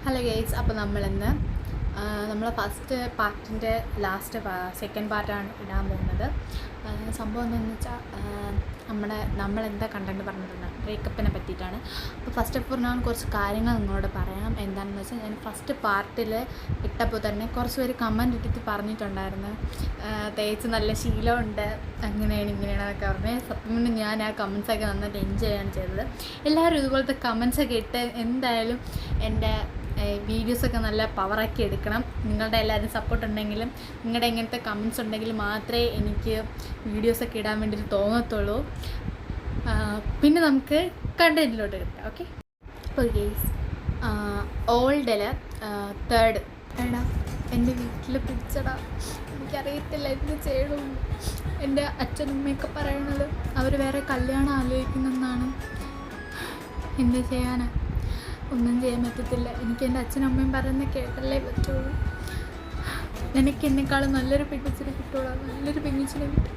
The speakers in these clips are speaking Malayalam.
ഹലോ ഗൈസ്, അപ്പോൾ നമ്മളിന്ന് നമ്മളെ ഫസ്റ്റ് പാർട്ടിൻ്റെ സെക്കൻഡ് പാർട്ടാണ് ഇടാൻ പോകുന്നത്. സംഭവം എന്താണെന്ന് വെച്ചാൽ നമ്മളെന്താ കണ്ടന്റ് പറഞ്ഞിട്ടുണ്ട് ബ്രേക്കപ്പിനെ പറ്റിയിട്ടാണ്. അപ്പോൾ ഫസ്റ്റ് ഓഫ് ഓൾ ഞാൻ കുറച്ച് കാര്യങ്ങൾ നിങ്ങളോട് പറയാം. എന്താണെന്ന് വെച്ചാൽ ഞാൻ ഫസ്റ്റ് പാർട്ടിൽ ഇട്ടപ്പോൾ തന്നെ കുറച്ച് പേര് കമൻറ്റ് ഇട്ടിട്ട് പറഞ്ഞിട്ടുണ്ടായിരുന്നു, തേച്ച് നല്ല ശീലമുണ്ട്, അങ്ങനെയാണ് ഇങ്ങനെയാണെന്നൊക്കെ പറഞ്ഞ്. സത്യം ഞാൻ ആ കമൻസൊക്കെ നന്നായിട്ട് എൻജോയ് ആണ് ചെയ്തത്. എല്ലാവരും ഇതുപോലത്തെ കമൻസൊക്കെ ഇട്ട് എന്തായാലും എൻ്റെ വീഡിയോസൊക്കെ നല്ല പവറാക്കി എടുക്കണം. നിങ്ങളുടെ എല്ലാവരും സപ്പോർട്ട് ഉണ്ടെങ്കിലും നിങ്ങളുടെ ഇങ്ങനത്തെ കമൻസ് ഉണ്ടെങ്കിൽ മാത്രമേ എനിക്ക് വീഡിയോസൊക്കെ ഇടാൻ വേണ്ടിയിട്ട് തോന്നത്തുള്ളൂ. പിന്നെ നമുക്ക് കണ്ടന്റിലോട്ട് കിട്ടാം. ഓക്കെ, അപ്പോൾ ഗെയ്സ്, ഓൾഡിൽ തേർഡ് എടാ എൻ്റെ വീട്ടിൽ പിടിച്ചടാ, എനിക്കറിയത്തില്ല എന്ത് ചെയ്യണം. എൻ്റെ അച്ഛനമ്മയൊക്കെ പറയണത് അവർ വേറെ കല്യാണം ആലോചിക്കുന്നെന്നാണ്. എന്ത് ചെയ്യാനാ, ഒന്നും ചെയ്യാൻ പറ്റത്തില്ല. എനിക്ക് എൻ്റെ അച്ഛനും അമ്മയും പറയുന്നത് കേട്ടല്ലേ പറ്റുള്ളൂ. എനിക്ക് എന്നെക്കാളും നല്ലൊരു പെൺകൊച്ചിനെ കിട്ടുള്ളൂ, നല്ലൊരു പെൺകൊച്ചിനെ കിട്ടും.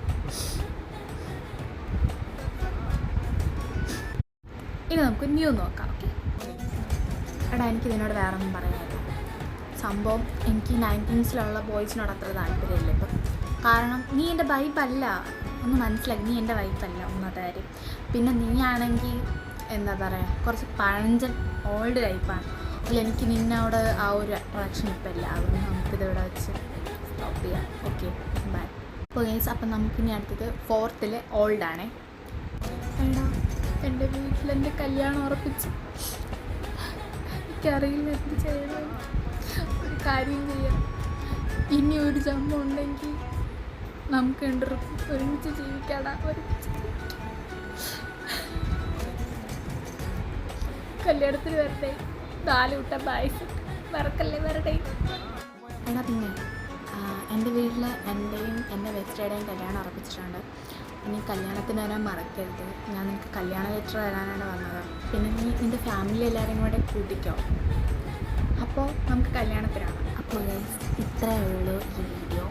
ഇനി നമുക്ക് ന്യൂ നോക്കാം. ഓക്കെ എടാ, എനിക്കിതിനോട് വേറെ ഒന്നും പറയാനില്ല. സംഭവം എനിക്ക് 19s ബോയ്സിനോട് അത്ര താല്പര്യമില്ല ഇപ്പം. കാരണം നീ എൻ്റെ വൈബല്ല, ഒന്ന് മനസ്സിലാക്കി, നീ എൻ്റെ വൈബല്ല ഒന്നാമത്തെ കാര്യം. പിന്നെ നീ ആണെങ്കിൽ എന്താ പറയുക, കുറച്ച് പഴഞ്ചൻ ഓൾഡ് ടൈപ്പാണ്. അല്ല, എനിക്ക് നിന്നോട് ആ ഒരു അട്രാക്ഷൻ ഇപ്പം ഇല്ല. അതുകൊണ്ട് നമുക്കിതിവിടെ വെച്ച് സ്റ്റോപ്പ് ചെയ്യാം. Okay, by. അപ്പോൾ ഗൈസ്, അപ്പം നമുക്കിനി അടുത്തത് 4th ഓൾഡാണേ. എടാ, എൻ്റെ വീട്ടിൽ എൻ്റെ കല്യാണം ഉറപ്പിച്ചു. എനിക്കറിയില്ല എന്ത് ചെയ്യണം. ഒരു കാര്യം ചെയ്യാം, ഇനി ഒരു ജന്മം ഉണ്ടെങ്കിൽ നമുക്ക് ഒരുമിച്ച് ജീവിക്കാടാ. കല്യാണത്തിന് വരട്ടെ, 4 കൂട്ടം പായസം മറക്കല്ലേ, വരട്ടെ. എന്നാ പിന്നെ എൻ്റെ വീട്ടിൽ എൻ്റെയും എൻ്റെ ബെസ്റ്റയുടെയും കല്യാണം ഉറപ്പിച്ചിട്ടുണ്ട്. ഇനി കല്യാണത്തിന് വരാൻ മറക്കരുത്. ഞാൻ നിനക്ക് കല്യാണ ലെറ്റർ തരാനാണ് വന്നത്. പിന്നെ നീ നിൻ്റെ ഫാമിലി എല്ലാവരും കൂടെ കൂട്ടിക്കോ. അപ്പോൾ നമുക്ക് കല്യാണത്തിനാണ്. അപ്പോൾ ഗൈസ്, ഇത്രയേ ഉള്ളൂ ഈ വീഡിയോ.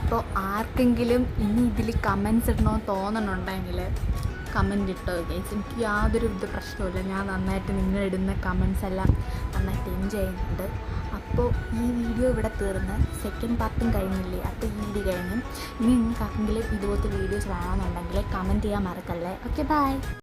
അപ്പോൾ ആർക്കെങ്കിലും ഇനി ഇതിൽ കമൻസ് ഇടണമെന്ന് തോന്നണുണ്ടെങ്കിൽ കമൻറ്റ് ഇട്ടോ ഗൈസ്. എനിക്ക് യാതൊരു പ്രശ്നവുമില്ല. ഞാൻ നന്നായിട്ട് നിങ്ങളിടുന്ന കമൻസ് എല്ലാം നന്നായിട്ട് എൻജോയ് ചെയ്യുന്നുണ്ട്. അപ്പോൾ ഈ വീഡിയോ ഇവിടെ തീർന്ന് സെക്കൻഡ് പാർട്ടും കഴിഞ്ഞില്ലേ, അപ്പോൾ ഈ വീഡിയോ കഴിഞ്ഞു. ഇനി നിങ്ങൾക്ക് ആർക്കെങ്കിലും ഇതുപോലത്തെ വീഡിയോസ് വേണമെന്നുണ്ടെങ്കിൽ കമൻറ്റ് ചെയ്യാൻ മറക്കല്ലേ. Okay, by.